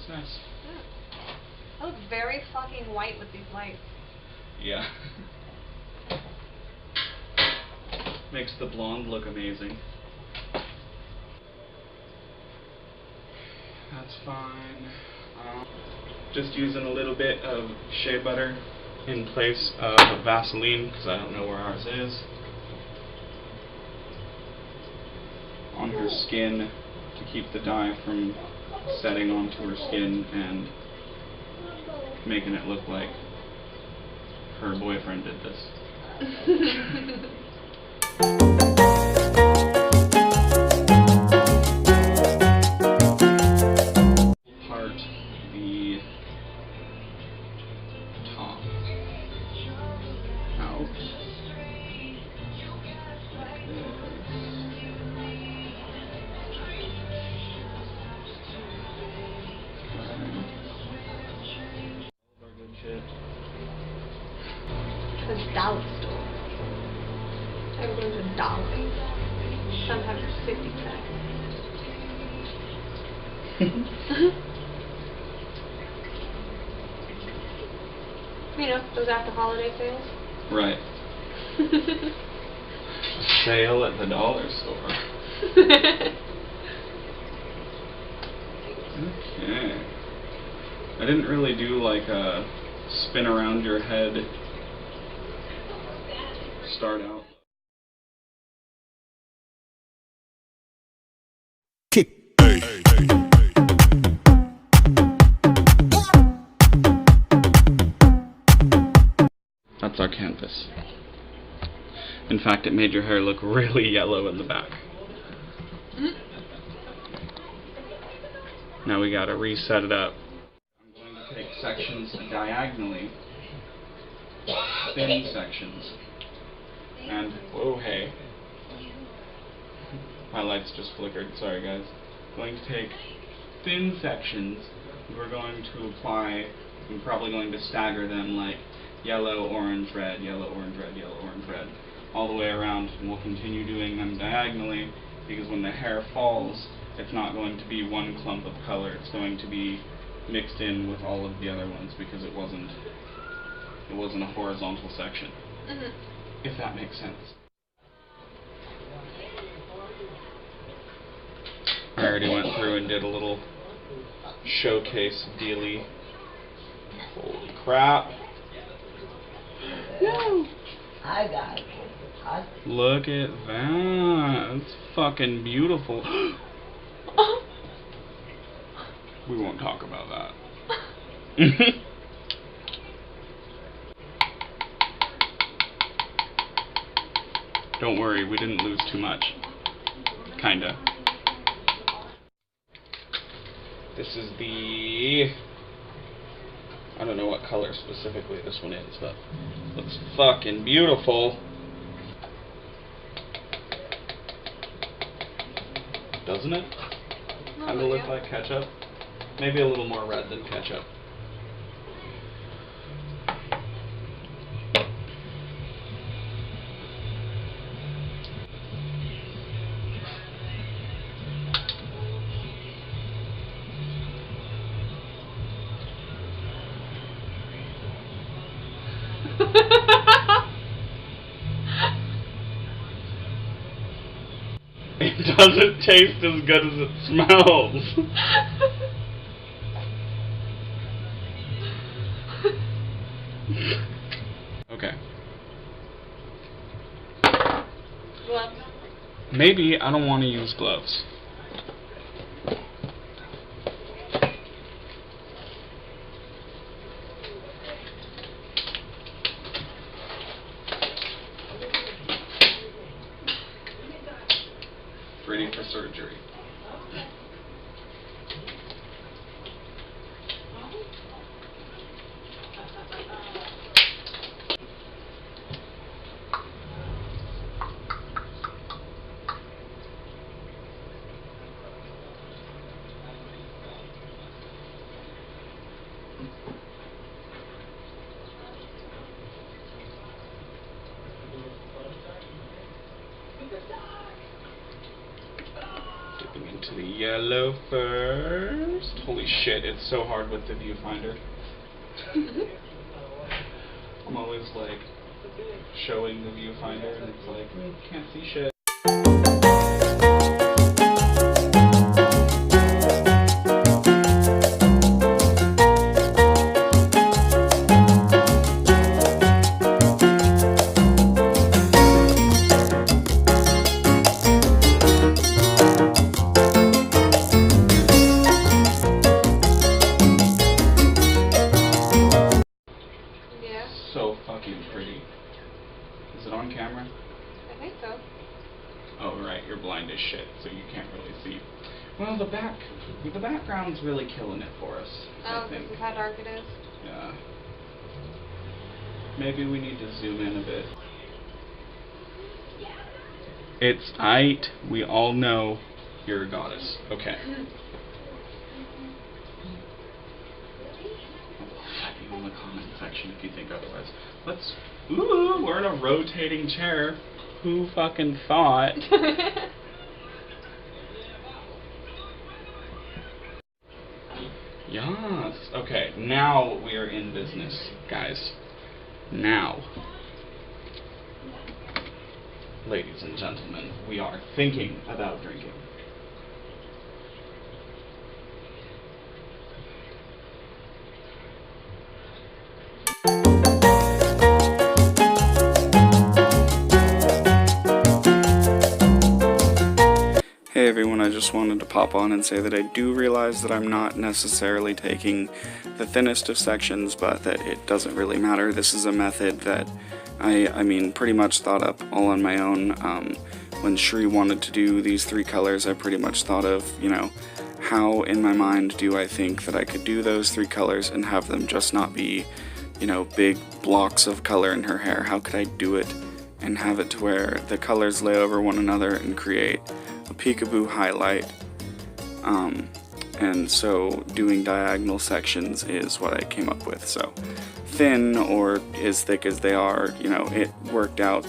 looks nice. I look very fucking white with these lights. Yeah. Makes the blonde look amazing. That's fine. Just using a little bit of shea butter in place of Vaseline, because I don't know where ours is. On her skin to keep the dye from setting onto her skin and making it look like her boyfriend did this. Part the top out. Like this. All of our good shit. The dollar store. Everyone's a dollar. Sometimes it's 50 cents. You know, those after holiday sales. Right. Sale at the dollar store. Okay. I didn't really do like a spin around your head start out. Kick. That's our canvas. In fact, it made your hair look really yellow in the back. Now we gotta reset it up. I'm going to take sections diagonally, thin sections, and, whoa, hey. My lights just flickered, sorry guys. Going to take thin sections, we're going to apply, I'm probably going to stagger them like yellow, orange, red, yellow, orange, red, yellow, orange, red, all the way around, and we'll continue doing them diagonally, because when the hair falls, it's not going to be one clump of color, it's going to be mixed in with all of the other ones, because it wasn't a horizontal section. If that makes sense. I already went through and did a little showcase dealy. Holy crap. Woo! I got it. Look at that. It's fucking beautiful. We won't talk about that. Don't worry, we didn't lose too much. Kinda. This is the... I don't know what color specifically this one is, but looks fucking beautiful. Doesn't it? Kinda look like ketchup. Maybe a little more red than ketchup. It doesn't taste as good as it smells. Okay. Gloves. Maybe I don't want to use gloves. Ready for surgery. Dipping into to the yellow first. Holy shit, it's so hard with the viewfinder. I'm always like showing the viewfinder and it's like, can't see shit. So fucking pretty. Is it on camera? I think so. Oh right, you're blind as shit, so you can't really see. Well, the background's really killing it for us. Oh, I think. this is how dark it is? Yeah. Maybe we need to zoom in a bit. It's aight. We all know you're a goddess. Okay. In the comment section if you think otherwise. Ooh, we're in a rotating chair. Who fucking thought? Yes. Okay, now we are in business, guys. Now, ladies and gentlemen, we are thinking about drinking. Hey everyone, I just wanted to pop on and say that I do realize that I'm not necessarily taking the thinnest of sections, but that it doesn't really matter. This is a method that I mean, pretty much thought up all on my own. When Shri wanted to do these 3 colors, I pretty much thought of, you know, how in my mind do I think that I could do those 3 colors and have them just not be, you know, big blocks of color in her hair. How could I do it and have it to where the colors lay over one another and create a peekaboo highlight? And so doing diagonal sections is what I came up with. So thin or as thick as they are, you know, it worked out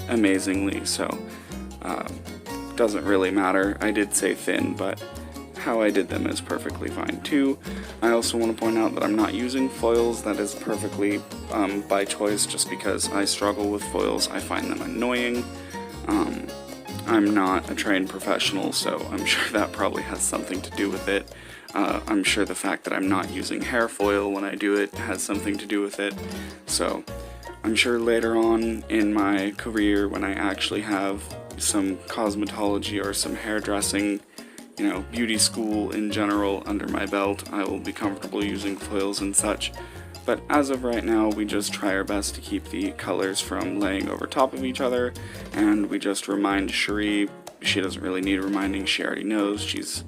amazingly. So doesn't really matter. I did say thin, but how I did them is perfectly fine too. I also want to point out that I'm not using foils. That is perfectly by choice, just because I struggle with foils. I find them annoying. I'm not a trained professional, so I'm sure that probably has something to do with it. I'm sure the fact that I'm not using hair foil when I do it has something to do with it. So I'm sure later on in my career, when I actually have some cosmetology or some hairdressing, you know, beauty school in general under my belt, I will be comfortable using foils and such. But as of right now, we just try our best to keep the colors from laying over top of each other, and we just remind Cherie. She doesn't really need reminding, she already knows. She's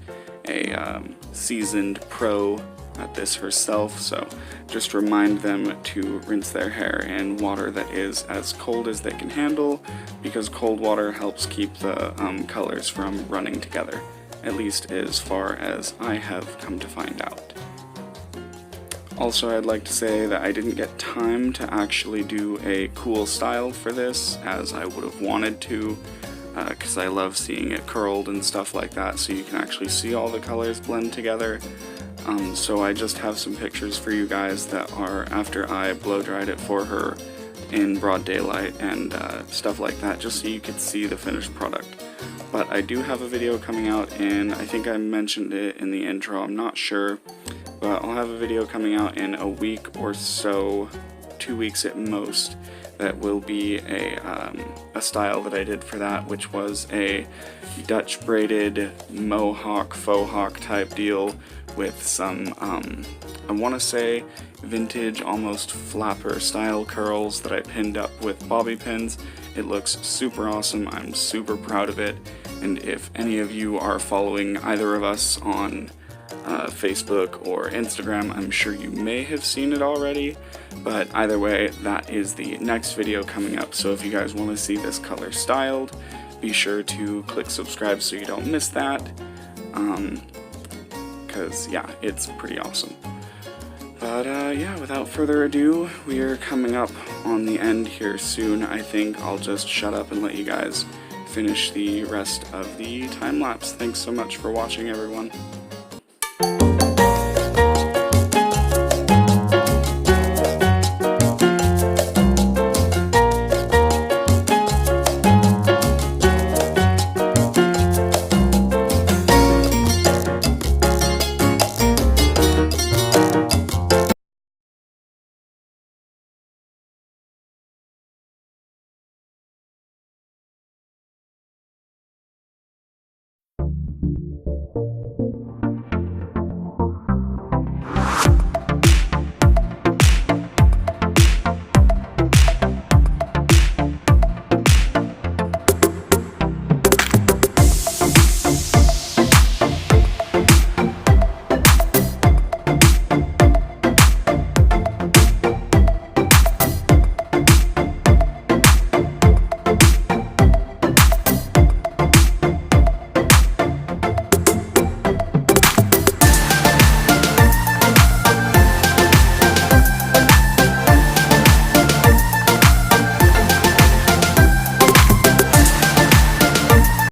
a seasoned pro at this herself, so just remind them to rinse their hair in water that is as cold as they can handle, because cold water helps keep the colors from running together, at least as far as I have come to find out. Also, I'd like to say that I didn't get time to actually do a cool style for this, as I would have wanted to, because I love seeing it curled and stuff like that, so you can actually see all the colors blend together. So I just have some pictures for you guys that are after I blow dried it for her in broad daylight and stuff like that, just so you could see the finished product. But I do have a video coming out in, I think I mentioned it in the intro, I'm not sure, but I'll have a video coming out in a week or so, 2 weeks at most, that will be a style that I did for that, which was a Dutch braided mohawk, faux hawk type deal with some, I want to say, vintage, almost flapper style curls that I pinned up with bobby pins. It looks super awesome, I'm super proud of it, and if any of you are following either of us on Facebook or Instagram, I'm sure you may have seen it already, but either way, that is the next video coming up. So if you guys want to see this color styled, be sure to click subscribe so you don't miss that, because yeah, it's pretty awesome. But yeah, without further ado, we are coming up on the end here soon. I think I'll just shut up and let you guys finish the rest of the time lapse. Thanks so much for watching, everyone.